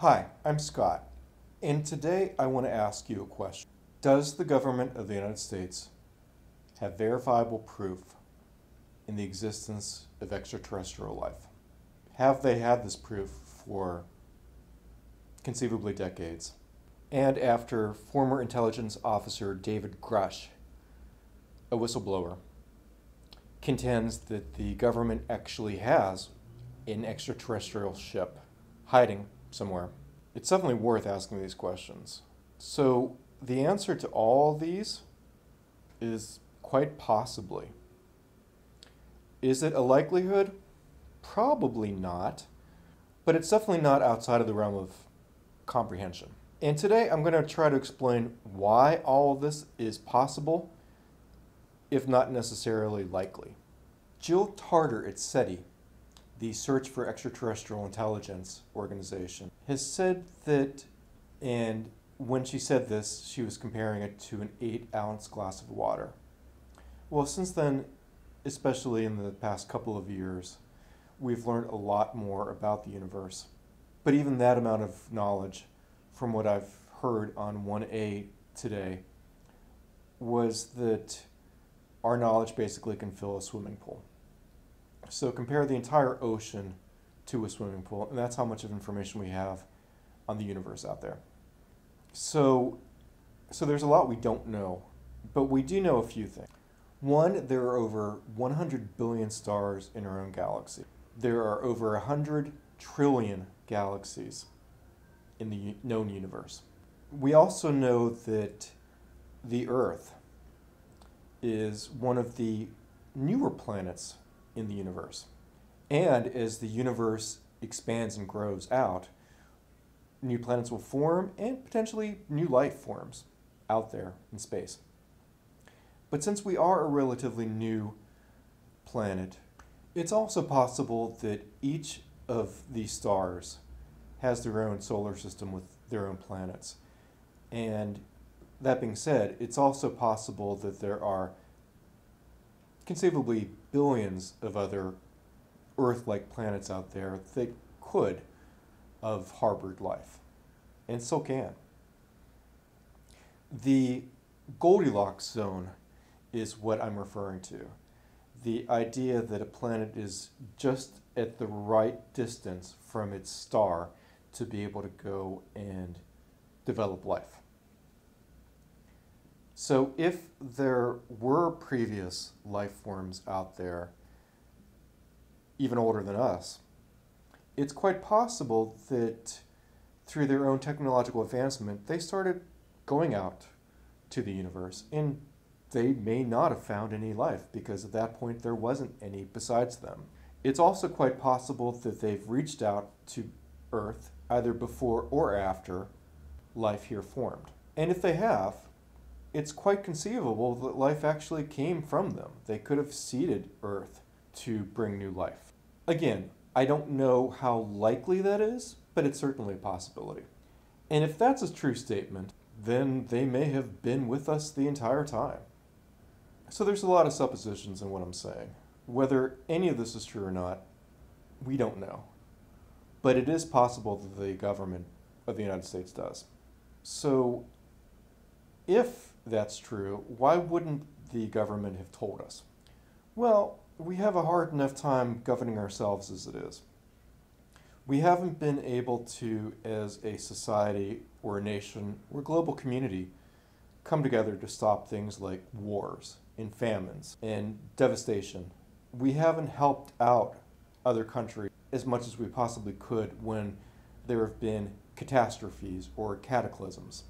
Hi, I'm Scott, and today I want to ask you a question. Does the government of the United States have verifiable proof in the existence of extraterrestrial life? Have they had this proof for conceivably decades? And after former intelligence officer David Grush, a whistleblower, contends that the government actually has an extraterrestrial ship hiding somewhere. It's definitely worth asking these questions. So the answer to all these is quite possibly. Is it a likelihood? Probably not, but it's definitely not outside of the realm of comprehension. And today I'm going to try to explain why all of this is possible, if not necessarily likely. Jill Tartar at SETI, the Search for Extraterrestrial Intelligence organization, has said that, and when she said this, she was comparing it to an 8-ounce glass of water. Well, since then, especially in the past couple of years, we've learned a lot more about the universe. But even that amount of knowledge, from what I've heard on 1A today, was that our knowledge basically can fill a swimming pool. So compare the entire ocean to a swimming pool, and that's how much of information we have on the universe out there. So there's a lot we don't know, but we do know a few things. One, there are over 100 billion stars in our own galaxy. There are over 100 trillion galaxies in the known universe. We also know that the Earth is one of the newer planets in the universe. And as the universe expands and grows out, new planets will form and potentially new life forms out there in space. But since we are a relatively new planet, it's also possible that each of these stars has their own solar system with their own planets. And that being said, it's also possible that there are conceivably billions of other Earth-like planets out there that could have harbored life, and still can. The Goldilocks zone is what I'm referring to. The idea that a planet is just at the right distance from its star to be able to go and develop life. So if there were previous life forms out there, even older than us, it's quite possible that through their own technological advancement, they started going out to the universe, and they may not have found any life because at that point there wasn't any besides them. It's also quite possible that they've reached out to Earth either before or after life here formed. And if they have, it's quite conceivable that life actually came from them. They could have seeded Earth to bring new life. Again, I don't know how likely that is, but it's certainly a possibility. And if that's a true statement, then they may have been with us the entire time. So there's a lot of suppositions in what I'm saying. Whether any of this is true or not, we don't know. But it is possible that the government of the United States does. So if that's true, why wouldn't the government have told us? Well, we have a hard enough time governing ourselves as it is. We haven't been able to, as a society or a nation or global community, come together to stop things like wars and famines and devastation. We haven't helped out other countries as much as we possibly could when there have been catastrophes or cataclysms.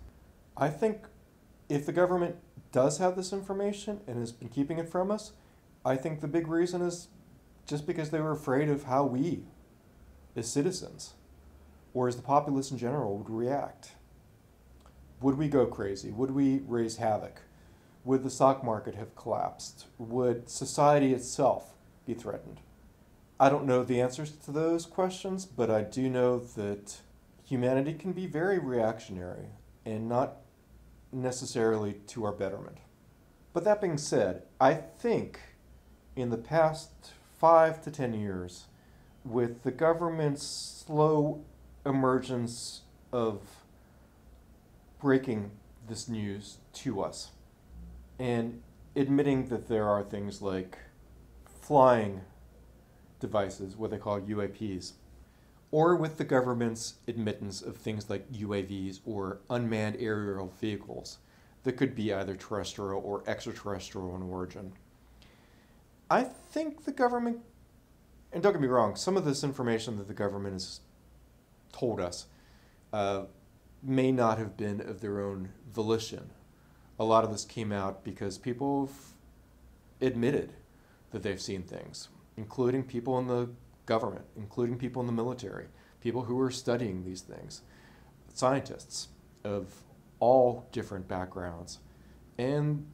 I think if the government does have this information and has been keeping it from us, I think the big reason is just because they were afraid of how we, as citizens, or as the populace in general, would react. Would we go crazy? Would we raise havoc? Would the stock market have collapsed? Would society itself be threatened? I don't know the answers to those questions, but I do know that humanity can be very reactionary and not necessarily to our betterment. But that being said, I think in the past 5 to 10 years, with the government's slow emergence of breaking this news to us and admitting that there are things like flying devices, what they call UAPs, or with the government's admittance of things like UAVs or unmanned aerial vehicles that could be either terrestrial or extraterrestrial in origin. I think the government, and don't get me wrong, some of this information that the government has told us may not have been of their own volition. A lot of this came out because people have admitted that they've seen things, including people in the government, including people in the military, people who are studying these things, scientists of all different backgrounds, and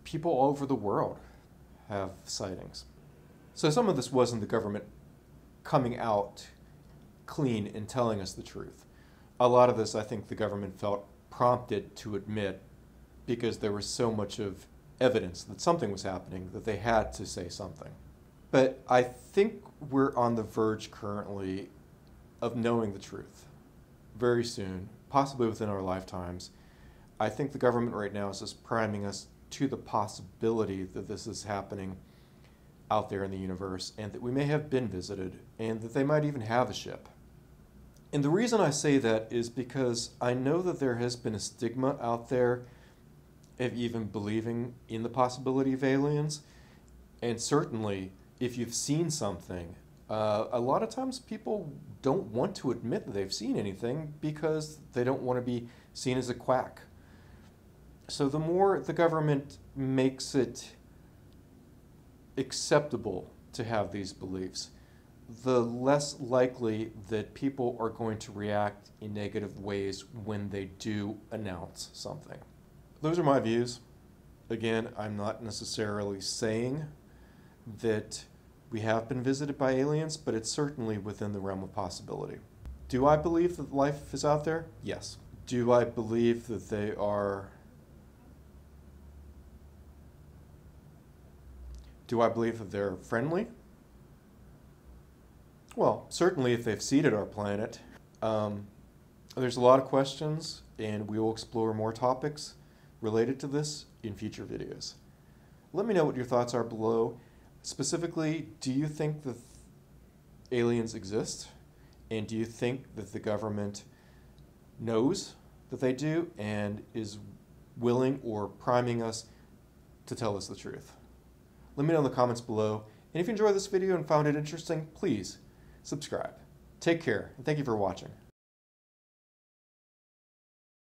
people all over the world have sightings. So some of this wasn't the government coming out clean and telling us the truth. A lot of this I think the government felt prompted to admit because there was so much of evidence that something was happening that they had to say something. But I think we're on the verge currently of knowing the truth very soon, possibly within our lifetimes. I think the government right now is just priming us to the possibility that this is happening out there in the universe and that we may have been visited and that they might even have a ship. And the reason I say that is because I know that there has been a stigma out there of even believing in the possibility of aliens. And certainly, if you've seen something, a lot of times people don't want to admit that they've seen anything because they don't want to be seen as a quack. So the more the government makes it acceptable to have these beliefs, the less likely that people are going to react in negative ways when they do announce something. Those are my views. Again, I'm not necessarily saying that we have been visited by aliens, but it's certainly within the realm of possibility. Do I believe that life is out there? Yes. Do I believe that they are... Do I believe that they're friendly? Well, certainly if they've seeded our planet. There's a lot of questions, and we will explore more topics related to this in future videos. Let me know what your thoughts are below. Specifically, do you think that aliens exist? And do you think that the government knows that they do and is willing or priming us to tell us the truth? Let me know in the comments below. And if you enjoyed this video and found it interesting, please subscribe. Take care, and thank you for watching.